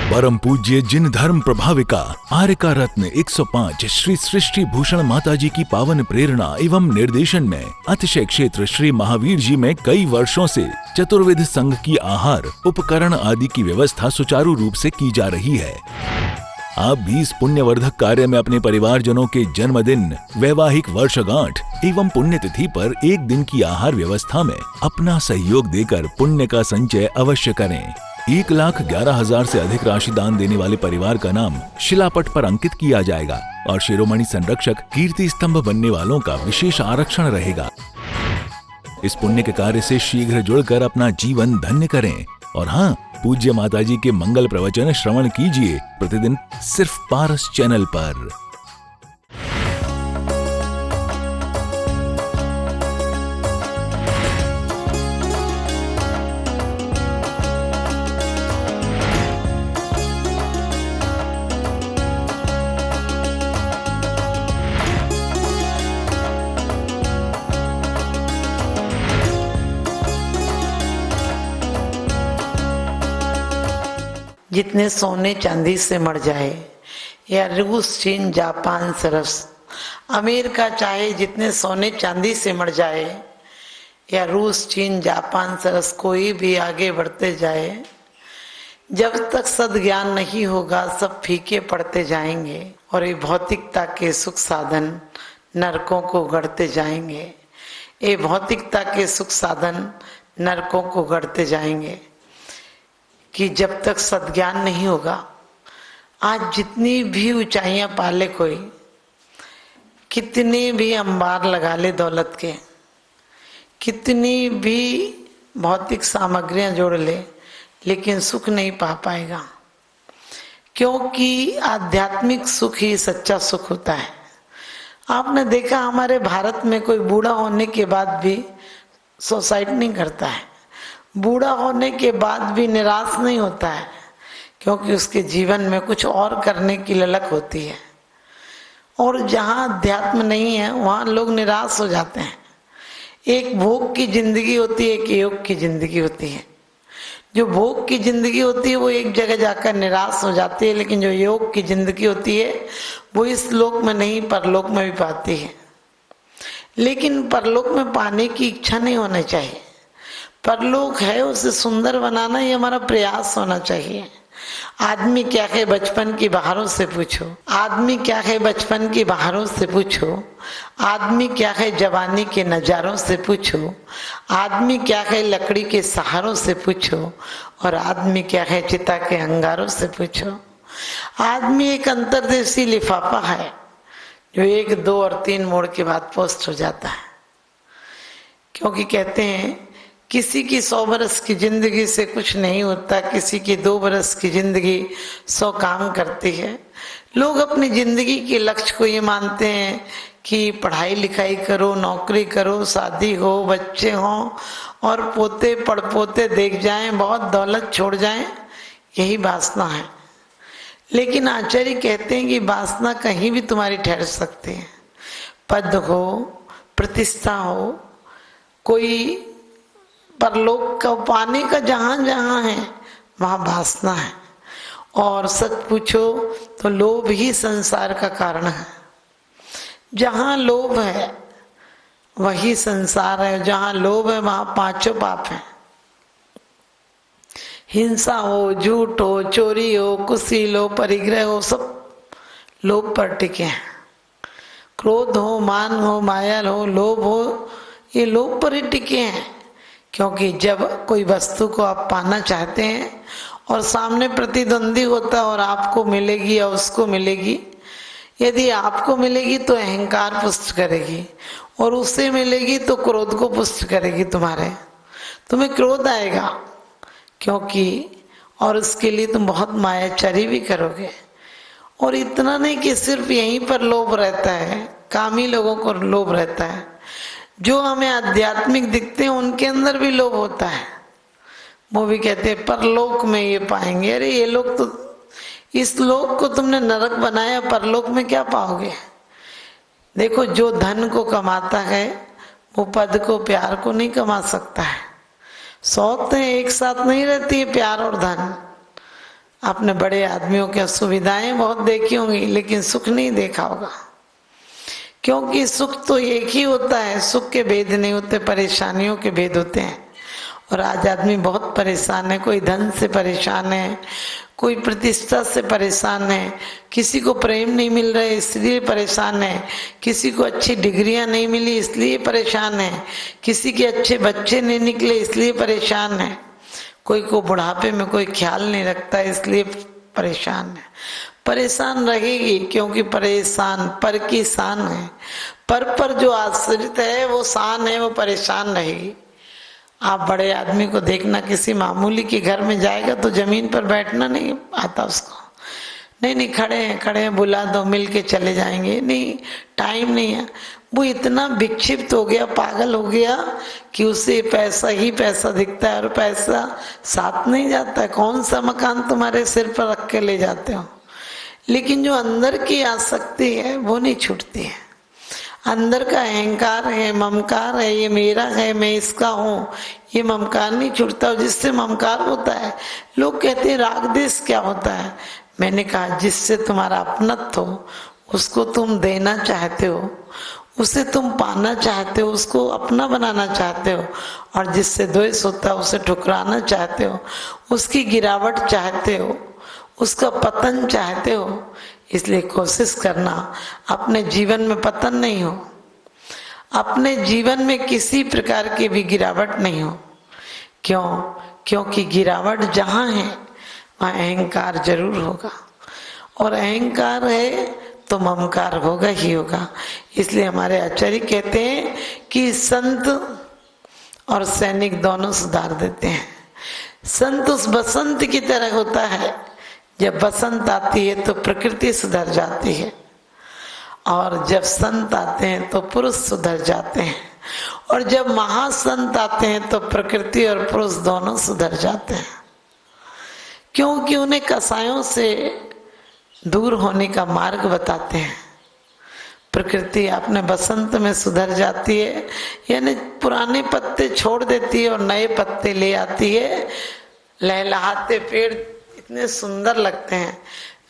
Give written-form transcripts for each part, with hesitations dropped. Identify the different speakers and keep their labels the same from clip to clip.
Speaker 1: परम पूज्य जिन धर्म प्रभाविका आर्यका रत्न 105 श्री सृष्टि भूषण माताजी की पावन प्रेरणा एवं निर्देशन में अतिशय क्षेत्र श्री महावीर जी में कई वर्षों से चतुर्विध संघ की आहार उपकरण आदि की व्यवस्था सुचारू रूप से की जा रही है। आप भी इस पुण्यवर्धक कार्य में अपने परिवारजनों के जन्मदिन, वैवाहिक वर्षगांठ एवं पुण्यतिथि पर एक दिन की आहार व्यवस्था में अपना सहयोग देकर पुण्य का संचय अवश्य करें। 1,11,000 से अधिक राशि दान देने वाले परिवार का नाम शिलापट पर अंकित किया जाएगा और शिरोमणि संरक्षक कीर्ति स्तंभ बनने वालों का विशेष आरक्षण रहेगा। इस पुण्य के कार्य से शीघ्र जुड़कर अपना जीवन धन्य करें। और हाँ, पूज्य माताजी के मंगल प्रवचन श्रवण कीजिए प्रतिदिन सिर्फ पारस चैनल पर।
Speaker 2: जितने सोने चांदी से मर जाए या रूस चीन जापान सरस, अमेरिका चाहे जितने सोने चांदी से मर जाए या रूस चीन जापान सरस, कोई भी आगे बढ़ते जाए, जब तक सद्ज्ञान नहीं होगा सब फीके पड़ते जाएंगे और ये भौतिकता के सुख साधन नरकों को गढ़ते जाएंगे। ये भौतिकता के सुख साधन नरकों को गढ़ते जाएंगे कि जब तक सद्ज्ञान नहीं होगा। आज जितनी भी ऊंचाइयां पाले कोई, कितने भी अंबार लगा ले दौलत के, कितनी भी भौतिक सामग्रियां जोड़ ले, लेकिन सुख नहीं पा पाएगा, क्योंकि आध्यात्मिक सुख ही सच्चा सुख होता है। आपने देखा हमारे भारत में कोई बूढ़ा होने के बाद भी सुसाइड नहीं करता है, बूढ़ा होने के बाद भी निराश नहीं होता है, क्योंकि उसके जीवन में कुछ और करने की ललक होती है। और जहाँ अध्यात्म नहीं है वहाँ लोग निराश हो जाते हैं। एक भोग की जिंदगी होती है, एक योग की जिंदगी होती है। जो भोग की जिंदगी होती है वो एक जगह जाकर निराश हो जाती है, लेकिन जो योग की जिंदगी होती है वो इस लोक में नहीं परलोक में भी पाती है। लेकिन परलोक में पाने की इच्छा नहीं होनी चाहिए। परलोक है उसे सुंदर बनाना ही हमारा प्रयास होना चाहिए। आदमी क्या है बचपन की बहारों से पूछो, आदमी क्या है बचपन की बहारों से पूछो, आदमी क्या है जवानी के नजारों से पूछो, आदमी क्या है लकड़ी के सहारों से पूछो, और आदमी क्या है चिता के अंगारों से पूछो। आदमी एक अंतर्देशी लिफाफा है जो 1, 2 और 3 मोड़ के बाद पोस्ट हो जाता है। क्योंकि कहते हैं किसी की 100 बरस की जिंदगी से कुछ नहीं होता, किसी की 2 बरस की जिंदगी 100 काम करती है। लोग अपनी जिंदगी के लक्ष्य को ये मानते हैं कि पढ़ाई लिखाई करो, नौकरी करो, शादी हो, बच्चे हों और पोते पड़पोते देख जाएं, बहुत दौलत छोड़ जाएं, यही वासना है। लेकिन आचार्य कहते हैं कि वासना कहीं भी तुम्हारी ठहर सकती है। पद हो, प्रतिष्ठा हो, कोई परलोक का पाने का जहां जहां है वहां वासना है। और सच पूछो तो लोभ ही संसार का कारण है। जहां लोभ है वही संसार है, जहां लोभ है वहां 5 पाप है। हिंसा हो, झूठ हो, चोरी हो, कुशील हो, परिग्रह हो, सब लोभ पर टिके हैं। क्रोध हो, मान हो, माया हो, लोभ हो, ये लोभ पर ही टिके हैं। क्योंकि जब कोई वस्तु को आप पाना चाहते हैं और सामने प्रतिद्वंदी होता है और आपको मिलेगी या उसको मिलेगी, यदि आपको मिलेगी तो अहंकार पुष्ट करेगी और उससे मिलेगी तो क्रोध को पुष्ट करेगी। तुम्हें क्रोध आएगा क्योंकि, और उसके लिए तुम बहुत मायाचारी भी करोगे। और इतना नहीं कि सिर्फ यहीं पर लोभ रहता है, कामी लोगों को लोभ रहता है। जो हमें आध्यात्मिक दिखते हैं उनके अंदर भी लोभ होता है। वो भी कहते हैं परलोक में ये पाएंगे। अरे ये लोग तो, इस लोक को तुमने नरक बनाया, परलोक में क्या पाओगे? देखो, जो धन को कमाता है वो पद को, प्यार को नहीं कमा सकता है। सौतें एक साथ नहीं रहती है, प्यार और धन। आपने बड़े आदमियों की सुविधाएं बहुत देखी होंगी, लेकिन सुख नहीं देखा होगा, क्योंकि सुख तो एक ही होता है, सुख के भेद नहीं होते, परेशानियों के भेद होते हैं। और आज आदमी बहुत परेशान है, कोई धन से परेशान है, कोई प्रतिष्ठा से परेशान है, किसी को प्रेम नहीं मिल रहा है इसलिए परेशान है, किसी को अच्छी डिग्रियां नहीं मिली इसलिए परेशान है, किसी के अच्छे बच्चे नहीं निकले इसलिए परेशान है, कोई को बुढ़ापे में कोई ख्याल नहीं रखता इसलिए परेशान है। परेशान रहेगी, क्योंकि परेशान पर की शान है, पर जो आश्रित है वो शान है, वो परेशान रहेगी। आप बड़े आदमी को देखना, किसी मामूली के घर में जाएगा तो जमीन पर बैठना नहीं आता उसको, नहीं खड़े हैं बुला दो, मिल के चले जाएंगे, नहीं टाइम नहीं है। वो इतना विक्षिप्त हो गया, पागल हो गया कि उसे पैसा ही पैसा दिखता है और पैसा साथ नहीं जाता है। कौन सा मकान तुम्हारे सिर पर रख के ले जाते हो, लेकिन जो अंदर की आसक्ति है वो नहीं छूटती है। अंदर का अहंकार है, ममकार है, ये मेरा है, मैं इसका हूँ, ये ममकार नहीं छूटता। और जिससे ममकार होता है, लोग कहते हैं राग द्वेष क्या होता है, मैंने कहा जिससे तुम्हारा अपनत्व हो, उसको तुम देना चाहते हो, उसे तुम पाना चाहते हो, उसको अपना बनाना चाहते हो, और जिससे द्वेष होता है उसे ठुकराना चाहते हो, उसकी गिरावट चाहते हो, उसका पतन चाहते हो। इसलिए कोशिश करना अपने जीवन में पतन नहीं हो, अपने जीवन में किसी प्रकार की भी गिरावट नहीं हो। क्यों? क्योंकि गिरावट जहां है वहां अहंकार जरूर होगा, और अहंकार है तो ममकार होगा ही होगा। इसलिए हमारे आचार्य कहते हैं कि संत और सैनिक दोनों सुधार देते हैं। संत उस बसंत की तरह होता है, जब बसंत आती है तो प्रकृति सुधर जाती है, और जब संत आते हैं तो पुरुष सुधर जाते हैं, और जब महासंत आते हैं तो प्रकृति और पुरुष दोनों सुधर जाते हैं। क्योंकि उन्हें कसायों से दूर होने का मार्ग बताते हैं। प्रकृति अपने बसंत में सुधर जाती है, यानी पुराने पत्ते छोड़ देती है और नए पत्ते ले आती है। लहलहाते पेड़ इतने सुंदर लगते हैं।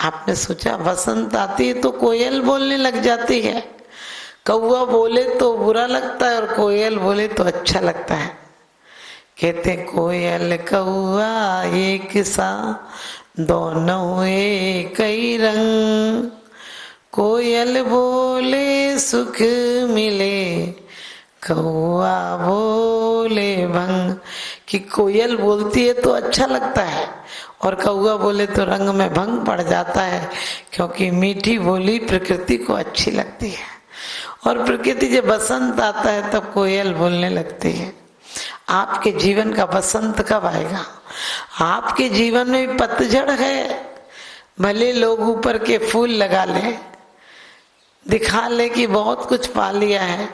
Speaker 2: आपने सोचा बसंत आती है तो कोयल बोलने लग जाती है, कौवा बोले तो बुरा लगता है और कोयल बोले तो अच्छा लगता है। कहते कोयल कौआ एक सा, दोनों एक ही रंग, कोयल बोले सुख मिले, कौआ बोले भंग। कि कोयल बोलती है तो अच्छा लगता है और कौआ बोले तो रंग में भंग पड़ जाता है, क्योंकि मीठी बोली प्रकृति को अच्छी लगती है। और प्रकृति जब बसंत आता है तब कोयल बोलने लगती है। आपके जीवन का बसंत कब आएगा? आपके जीवन में पतझड़ है। भले लोग ऊपर के फूल लगा ले, दिखा ले कि बहुत कुछ पा लिया है,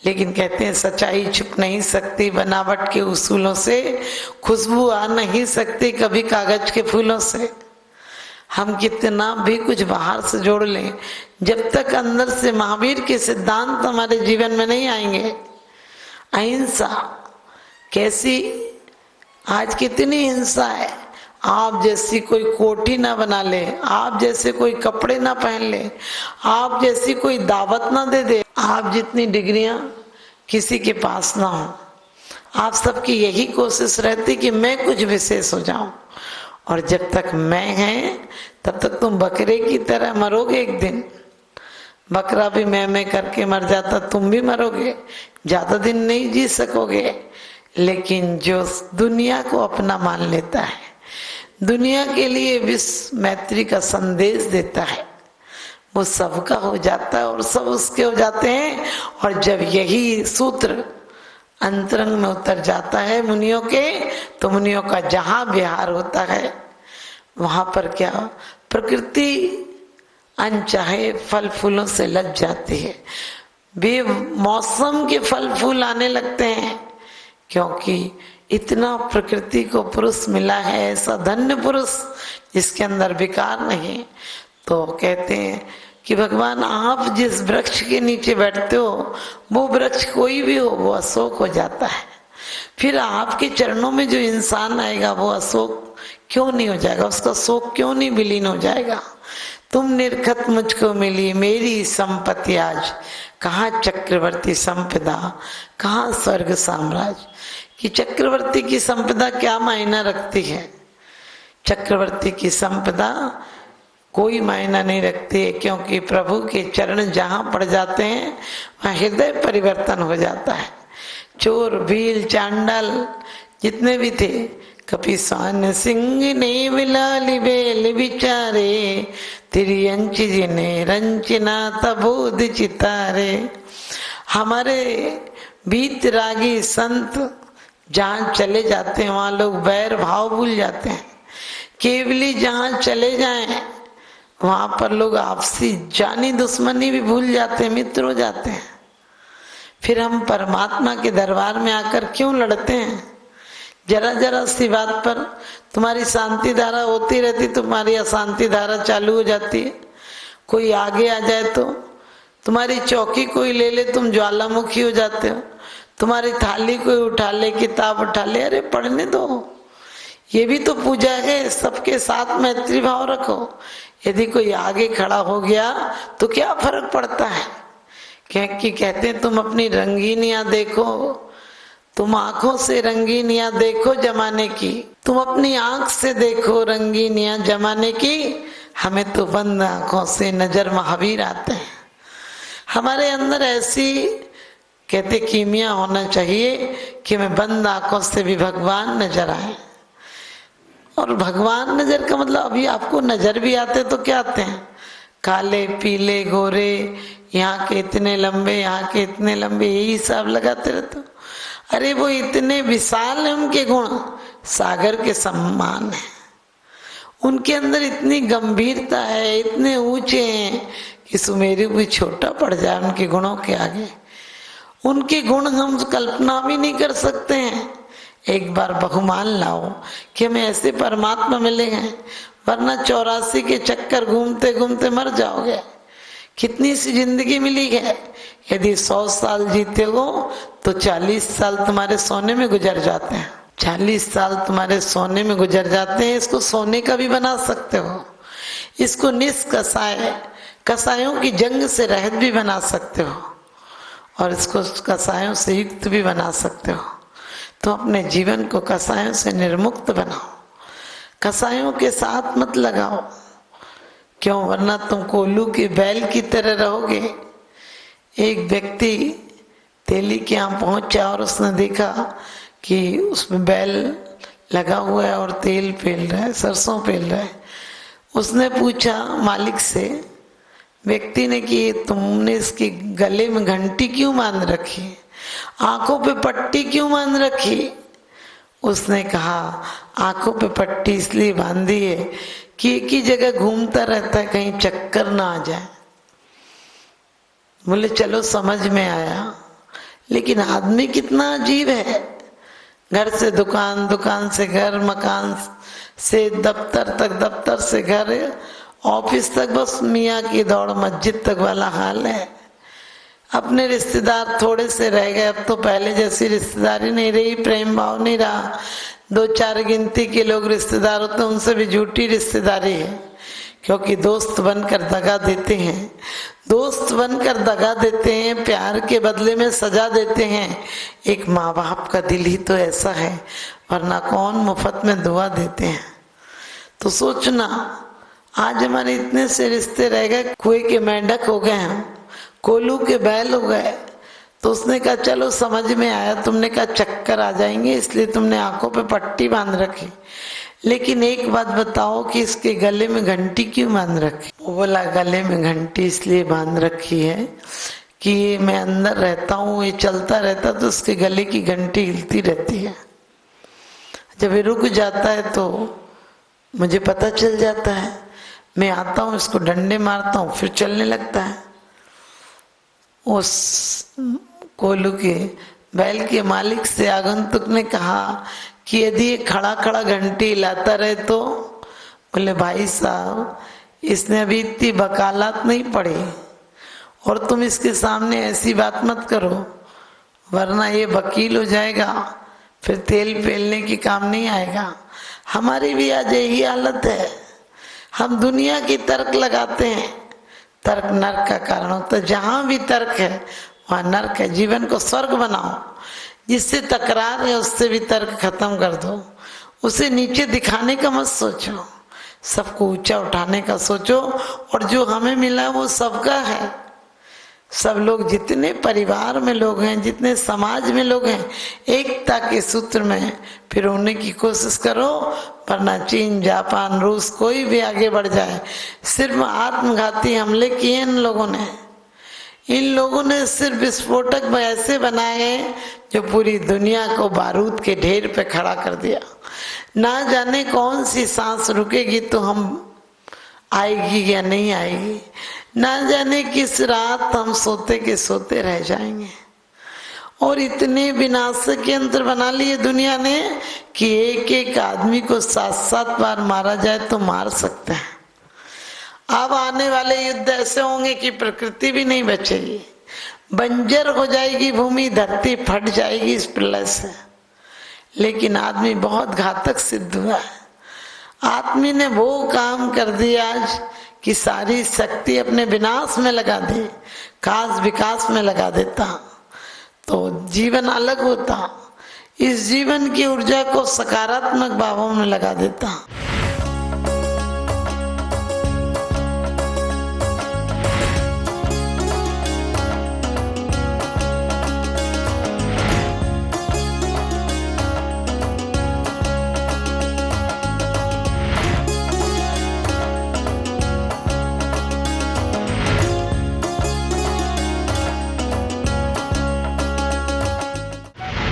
Speaker 2: लेकिन कहते हैं सच्चाई छुप नहीं सकती, बनावट के उसूलों से खुशबू आ नहीं सकती कभी कागज के फूलों से। हम कितना भी कुछ बाहर से जोड़ लें, जब तक अंदर से महावीर के सिद्धांत हमारे जीवन में नहीं आएंगे। अहिंसा कैसी, आज कितनी हिंसा है। आप जैसी कोई कोठी ना बना ले, आप जैसे कोई कपड़े ना पहन ले, आप जैसी कोई दावत ना दे दे, आप जितनी डिग्रियां किसी के पास ना हो। आप सबकी यही कोशिश रहती कि मैं कुछ विशेष हो जाऊं, और जब तक मैं है तब तक तुम बकरे की तरह मरोगे। एक दिन बकरा भी मैं करके मर जाता, तुम भी मरोगे, ज्यादा दिन नहीं जी सकोगे। लेकिन जो दुनिया को अपना मान लेता है, दुनिया के लिए विश्व मैत्री का संदेश देता है, वो सबका हो जाता है और सब उसके हो जाते हैं। और जब यही सूत्र अंतरंग में उतर जाता है मुनियों के, तो मुनियों का जहां विहार होता है वहां पर क्या प्रकृति अनचाहे फल फूलों से लज जाती है। बेमौसम के फल फूल आने लगते हैं, क्योंकि इतना प्रकृति को पुरुष मिला है, ऐसा धन्य पुरुष जिसके अंदर विकार नहीं। तो कहते हैं कि भगवान आप जिस वृक्ष के नीचे बैठते हो, वो वृक्ष कोई भी हो वो अशोक हो जाता है। फिर आपके चरणों में जो इंसान आएगा वो अशोक क्यों नहीं हो जाएगा? उसका शोक क्यों नहीं विलीन हो जाएगा? तुम निर्खत मुझको मिली मेरी संपत्ति आज, कहाँ चक्रवर्ती संपदा, कहाँ स्वर्ग साम्राज्य। कि चक्रवर्ती की संपदा क्या मायना रखती है? चक्रवर्ती की संपदा कोई मायना नहीं रखती है, क्योंकि प्रभु के चरण जहाँ पड़ जाते हैं वहाँ हृदय परिवर्तन हो जाता है। चोर भील चांडाल जितने भी थे, कपिस्वान सिंह ने विलाली बेल विचारे, तिरियंच जिने रंचना तबोध चितारे। हमारे बीतरागी संत जहाँ चले जाते हैं वहाँ लोग बैर भाव भूल जाते हैं। केवली जहाँ चले जाएं वहां पर लोग आपसी जानी दुश्मनी भी भूल जाते हैं, मित्र हो जाते हैं। फिर हम परमात्मा के दरबार में आकर क्यों लड़ते हैं? जरा जरा सी बात पर तुम्हारी शांति धारा होती रहती, तुम्हारी अशांति धारा चालू हो जाती है। कोई आगे आ जाए तो तुम्हारी चौकी कोई ले ले, तुम ज्वालामुखी हो जाते हो। तुम्हारी थाली कोई उठा ले, किताब उठा ले, अरे पढ़ने दो, ये भी तो पूजा है। सबके साथ मैत्री भाव रखो। यदि कोई आगे खड़ा हो गया तो क्या फर्क पड़ता है? क्योंकि कहते हैं तुम अपनी रंगीनियां देखो, तुम आंखों से रंगीनियां देखो जमाने की, तुम अपनी आंख से देखो रंगीनियां जमाने की। हमें तो बंद आंखों से नजर महावीर आते हैं। हमारे अंदर ऐसी कहते कीमिया होना चाहिए कि हमें बंद आंखों से भी भगवान नजर आए। और भगवान नजर का मतलब अभी आपको नजर भी आते तो क्या आते हैं? काले पीले गोरे, यहाँ के इतने लंबे, यहाँ के इतने लंबे, यही हिसाब लगाते रहते हो। अरे वो इतने विशाल है, उनके गुण सागर के समान है। उनके अंदर इतनी गंभीरता है, इतने ऊंचे हैं कि सुमेरु भी छोटा पड़ जाए उनके गुणों के आगे। उनके गुण हम कल्पना भी नहीं कर सकते हैं। एक बार बहुमान लाओ कि हमें ऐसे परमात्मा मिलेंगे, वरना 84 के चक्कर घूमते घूमते मर जाओगे। कितनी सी जिंदगी मिली है? यदि 100 साल जीते हो तो 40 साल तुम्हारे सोने में गुजर जाते हैं। 40 साल तुम्हारे सोने में गुजर जाते हैं। इसको सोने का भी बना सकते हो, इसको निष्कसाय कसायों की जंग से रहित भी बना सकते हो, और इसको कसायों से युक्त भी बना सकते हो। तो अपने जीवन को कसायों से निर्मुक्त बनाओ, कसायों के साथ मत लगाओ। क्यों? वरना तुम कोल्लू के बैल की तरह रहोगे। एक व्यक्ति तेली के यहाँ पहुंचा और उसने देखा कि उसमें बैल लगा हुआ है और तेल पेल रहा है, सरसों पेल रहा है। उसने पूछा मालिक से, व्यक्ति ने कि तुमने इसके गले में घंटी क्यों बांध रखी, आंखों पे पट्टी क्यों बांध रखी? उसने कहा आंखों पे पट्टी इसलिए बांधी है कि एक ही जगह घूमता रहता है, कहीं चक्कर ना आ जाए। बोले चलो समझ में आया, लेकिन आदमी कितना अजीब है। घर से दुकान, दुकान से घर, मकान से दफ्तर तक, दफ्तर से घर, ऑफिस तक बस मियाँ की दौड़, मस्जिद तक वाला हाल है। अपने रिश्तेदार थोड़े से रह गए, अब तो पहले जैसी रिश्तेदारी नहीं रही, प्रेम भाव नहीं रहा। 2-4 गिनती के लोग रिश्तेदार होते हैं, उनसे भी झूठी रिश्तेदारी है, क्योंकि दोस्त बनकर दगा देते हैं। दोस्त बनकर दगा देते हैं, प्यार के बदले में सजा देते हैं। एक माँ बाप का दिल ही तो ऐसा है, वरना कौन मुफ्त में दुआ देते हैं। तो सोचना, आज हमारे इतने से रिश्ते रह गए, कुएं के मेंढक हो गए हम, कोल्लू के बैल हो गए। तो उसने कहा चलो समझ में आया, तुमने कहा चक्कर आ जाएंगे इसलिए तुमने आंखों पे पट्टी बांध रखी, लेकिन एक बात बताओ कि इसके गले में घंटी क्यों बांध रखी? वो बोला गले में घंटी इसलिए बांध रखी है कि मैं अंदर रहता हूँ, ये चलता रहता तो उसके गले की घंटी हिलती रहती है। जब ये रुक जाता है तो मुझे पता चल जाता है, मैं आता हूँ, इसको डंडे मारता हूँ, फिर चलने लगता है। उस कोल्लू के बैल के मालिक से आगंतुक ने कहा कि यदि ये खड़ा खड़ा घंटी हिलाता रहे तो? बोले भाई साहब, इसने अभी इतनी वकालत नहीं पढ़ी, और तुम इसके सामने ऐसी बात मत करो, वरना ये वकील हो जाएगा, फिर तेल पेलने की काम नहीं आएगा। हमारी भी आज यही हालत है। हम दुनिया की तर्क लगाते हैं, तर्क नर्क का कारण होता है। जहां भी तर्क है वहां नर्क है। जीवन को स्वर्ग बनाओ। जिससे तकरार है उससे भी तर्क खत्म कर दो। उसे नीचे दिखाने का मत सोचो, सबको ऊंचा उठाने का सोचो। और जो हमें मिला वो सबका है। सब लोग, जितने परिवार में लोग हैं, जितने समाज में लोग हैं, एकता के सूत्र में फिर होने की कोशिश करो। वरना चीन, जापान, रूस कोई भी आगे बढ़ जाए, सिर्फ आत्मघाती हमले किए इन लोगों ने। इन लोगों ने सिर्फ विस्फोटक ऐसे बनाए हैं जो पूरी दुनिया को बारूद के ढेर पे खड़ा कर दिया। ना जाने कौन सी सांस रुकेगी तो हम आएगी या नहीं आएगी। ना जाने किस रात हम सोते के सोते रह जाएंगे। और इतने विनाशक यंत्र बना लिए दुनिया ने कि एक एक आदमी को 7-7 बार मारा जाए तो मार सकते हैं। अब आने वाले युद्ध ऐसे होंगे कि प्रकृति भी नहीं बचेगी, बंजर हो जाएगी भूमि, धरती फट जाएगी इस प्रलय से। लेकिन आदमी बहुत घातक सिद्ध हुआ है। आदमी ने वो काम कर दिया आज कि सारी शक्ति अपने विनाश में लगा दी। काश विकास में लगा देता तो जीवन अलग होता। इस जीवन की ऊर्जा को सकारात्मक भावों में लगा देता।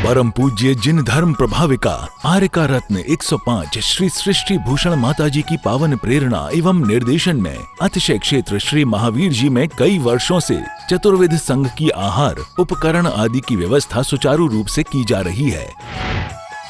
Speaker 1: परम पूज्य जिन धर्म प्रभाविका आर्यका रत्न 105 श्री सृष्टि भूषण माताजी की पावन प्रेरणा एवं निर्देशन में अतिशय क्षेत्र श्री महावीर जी में कई वर्षों से चतुर्विध संघ की आहार, उपकरण आदि की व्यवस्था सुचारू रूप से की जा रही है।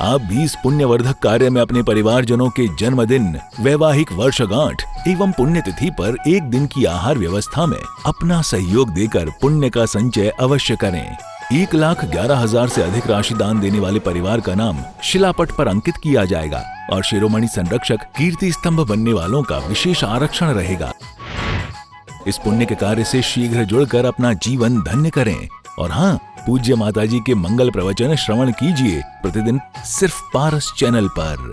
Speaker 1: आप भी इस पुण्यवर्धक कार्य में अपने परिवारजनों के जन्मदिन, वैवाहिक वर्षगांठ एवं पुण्यतिथि पर एक दिन की आहार व्यवस्था में अपना सहयोग देकर पुण्य का संचय अवश्य करें। 1,11,000 से अधिक राशि दान देने वाले परिवार का नाम शिलापट पर अंकित किया जाएगा और शिरोमणि संरक्षक कीर्ति स्तंभ बनने वालों का विशेष आरक्षण रहेगा। इस पुण्य के कार्य से शीघ्र जुड़कर अपना जीवन धन्य करें। और हाँ, पूज्य माताजी के मंगल प्रवचन श्रवण कीजिए प्रतिदिन सिर्फ पारस चैनल पर।